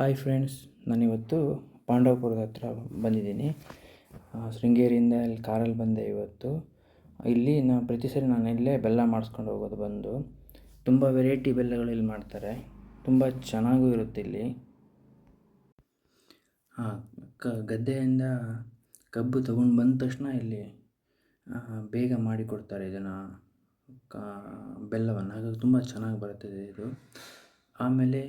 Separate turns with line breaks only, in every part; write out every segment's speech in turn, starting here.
Hi friends, ನಾನಿವತ್ತು ಪಾಂಡವಪುರದ ಹತ್ರ ಬಂದಿದ್ದೀನಿ. ಶೃಂಗೇರಿಯಿಂದ ಇಲ್ಲಿ ಕಾರಲ್ಲಿ ಬಂದೆ ಇವತ್ತು. ಇಲ್ಲಿ ಪ್ರತಿ ಸರಿ ನಾನು ಇಲ್ಲೇ ಬೆಲ್ಲ ಮಾಡಿಸ್ಕೊಂಡು ಹೋಗೋದು ಬಂದು. ತುಂಬ ವೆರೈಟಿ ಬೆಲ್ಲಗಳು ಇಲ್ಲಿ ಮಾಡ್ತಾರೆ, ತುಂಬ ಚೆನ್ನಾಗೂ ಇರುತ್ತೆ ಇಲ್ಲಿ. ಗದ್ದೆಯಿಂದ ಕಬ್ಬು ತೊಗೊಂಡು ಬಂದ ತಕ್ಷಣ ಇಲ್ಲಿ ಬೇಗ ಮಾಡಿಕೊಡ್ತಾರೆ ಇದನ್ನು, ಬೆಲ್ಲವನ್ನು. ಹಾಗಾಗಿ ತುಂಬ ಚೆನ್ನಾಗಿ ಬರುತ್ತದೆ ಇದು. ಆಮೇಲೆ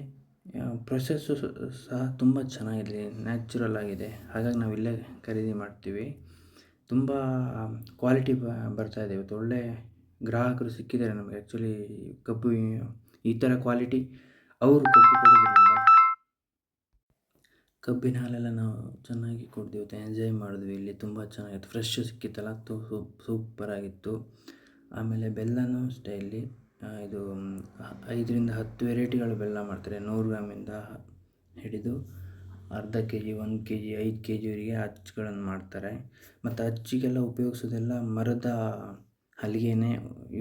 ಪ್ರೊಸೆಸ್ಸು ಸಹ ತುಂಬ ಚೆನ್ನಾಗಿದೆ, ನ್ಯಾಚುರಲ್ ಆಗಿದೆ. ಹಾಗಾಗಿ ನಾವು ಇಲ್ಲೇ ಖರೀದಿ ಮಾಡ್ತೀವಿ. ತುಂಬ ಕ್ವಾಲಿಟಿ ಬರ್ತಾಯಿದೆ ಇವತ್ತು. ಒಳ್ಳೆ ಗ್ರಾಹಕರು ಸಿಕ್ಕಿದ್ದಾರೆ ನಮಗೆ. ಆ್ಯಕ್ಚುಲಿ ಕಬ್ಬು ಈ ಥರ ಕ್ವಾಲಿಟಿ ಅವರು ಕಬ್ಬು ಕೊಡೋದ್ರಿಂದ ಕಬ್ಬಿನ ಹಾಲೆಲ್ಲ ನಾವು ಚೆನ್ನಾಗಿ ಕುಡಿದ್ವಿ, ಎಂಜಾಯ್ ಮಾಡಿದ್ವಿ. ಇಲ್ಲಿ ತುಂಬ ಚೆನ್ನಾಗಿತ್ತು, ಫ್ರೆಶ್ ಸಿಕ್ಕಿತ್ತಲ್ಲ, ಸೂಪರಾಗಿತ್ತು. ಆಮೇಲೆ ಬೆಲ್ಲನೂ ಅಷ್ಟೇ ಇಲ್ಲಿ ಇದು 5ರಿಂದ 10 ವೆರೈಟಿಗಳು ಬೆಲ್ಲ ಮಾಡ್ತಾರೆ. 100 ಗ್ರಾಮಿಂದ ಹಿಡಿದು ಅರ್ಧ kg, 1 kg, 5 kgವರೆಗೆ ಅಚ್ಚುಗಳನ್ನು ಮಾಡ್ತಾರೆ. ಮತ್ತು ಅಚ್ಚಿಗೆಲ್ಲ ಉಪಯೋಗಿಸೋದೆಲ್ಲ ಮರದ ಹಲಿಗೆನೇ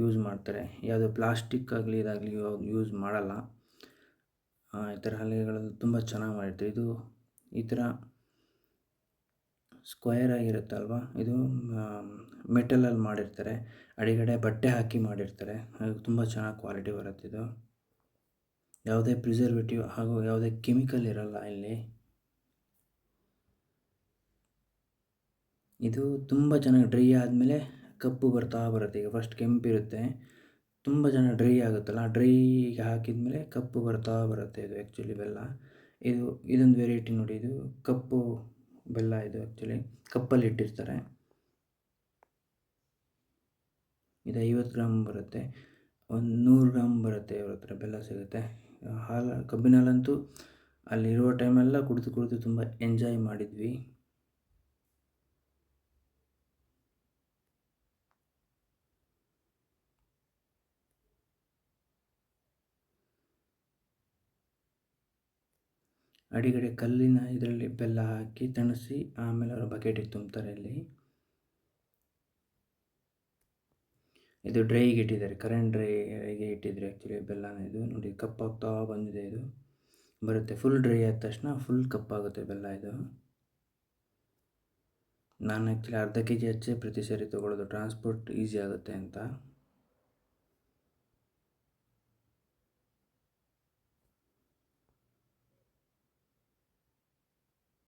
ಯೂಸ್ ಮಾಡ್ತಾರೆ. ಯಾವುದೋ ಪ್ಲಾಸ್ಟಿಕ್ ಆಗಲಿ ಇದಾಗಲಿ ಯೂಸ್ ಮಾಡಲ್ಲ. ಈ ಥರ ಹಲಿಗೆಗಳು ತುಂಬ ಚೆನ್ನಾಗಿ ಮಾಡಿರ್ತಾರೆ. ಇದು ಈ ಥರ ಸ್ಕ್ವಯರ್ ಆಗಿರುತ್ತಲ್ವ, ಇದು ಮೆಟಲಲ್ಲಿ ಮಾಡಿರ್ತಾರೆ. ಅಡಿಗಡೆ ಬಟ್ಟೆ ಹಾಕಿ ಮಾಡಿರ್ತಾರೆ. ಹಾಗೆ ತುಂಬ ಚೆನ್ನಾಗಿ ಕ್ವಾಲಿಟಿ ಬರುತ್ತೆ ಇದು. ಯಾವುದೇ ಪ್ರಿಸರ್ವೇಟಿವ್ ಹಾಗೂ ಯಾವುದೇ ಕೆಮಿಕಲ್ ಇರಲ್ಲ ಇಲ್ಲಿ. ಇದು ತುಂಬ ಚೆನ್ನಾಗಿ ಡ್ರೈ ಆದಮೇಲೆ ಕಪ್ಪು ಬರ್ತಾ ಬರುತ್ತೆ. ಈಗ ಫಸ್ಟ್ ಕೆಂಪಿರುತ್ತೆ, ತುಂಬ ಚೆನ್ನಾಗಿ ಡ್ರೈ ಆಗುತ್ತಲ್ಲ, ಡ್ರೈಗೆ ಹಾಕಿದ ಕಪ್ಪು ಬರ್ತಾ ಬರುತ್ತೆ. ಇದು ಆ್ಯಕ್ಚುಲಿ ಬೆಲ್ಲ. ಇದೊಂದು ವೆರೈಟಿ ನೋಡಿ, ಇದು ಕಪ್ಪು ಬೆಲ್ಲ. ಇದು ಆ್ಯಕ್ಚುಲಿ ಕಪ್ಪಲ್ಲಿ ಇಟ್ಟಿರ್ತಾರೆ. ಇದು 50 ಗ್ರಾಮ್ ಬರುತ್ತೆ, ಒಂದು 100 ಗ್ರಾಮ್ ಬರುತ್ತೆ. ಇವ್ರ ಹತ್ರ ಬೆಲ್ಲ ಸಿಗುತ್ತೆ. ಕಬ್ಬಿನ ಹಾಲಂತೂ ಅಲ್ಲಿರುವ ಟೈಮೆಲ್ಲ ಕುಡಿದು ತುಂಬ ಎಂಜಾಯ್ ಮಾಡಿದ್ವಿ. ಅಡಿಗಡೆ ಕಲ್ಲಿನ ಇದರಲ್ಲಿ ಬೆಲ್ಲ ಹಾಕಿ ತಣಿಸಿ ಆಮೇಲೆ ಅವರು ಬಕೆಟಿಗೆ ತುಂಬ್ತಾರೆ ಇಲ್ಲಿ. ಇದು ಡ್ರೈಗೆ ಇಟ್ಟಿದ್ದಾರೆ, ಕರೆಂಟ್ ಡ್ರೈಗೆ ಇಟ್ಟಿದ್ದಾರೆ ಆ್ಯಕ್ಚುಲಿ ಬೆಲ್ಲನ. ಇದು ನೋಡಿ ಕಪ್ಪಾಗ್ತಾ ಬಂದಿದೆ. ಇದು ಬರುತ್ತೆ ಫುಲ್ ಡ್ರೈ ಆದ ತಕ್ಷಣ ಫುಲ್ ಕಪ್ಪಾಗುತ್ತೆ ಬೆಲ್ಲ ಇದು. ನಾನು ಆ್ಯಕ್ಚುಲಿ ಅರ್ಧ kg ಅಚ್ಚೇ ಪ್ರತಿ ಸರಿ ತೊಗೊಳ್ಳೋದು, ಟ್ರಾನ್ಸ್ಪೋರ್ಟ್ ಈಸಿ ಆಗುತ್ತೆ ಅಂತ.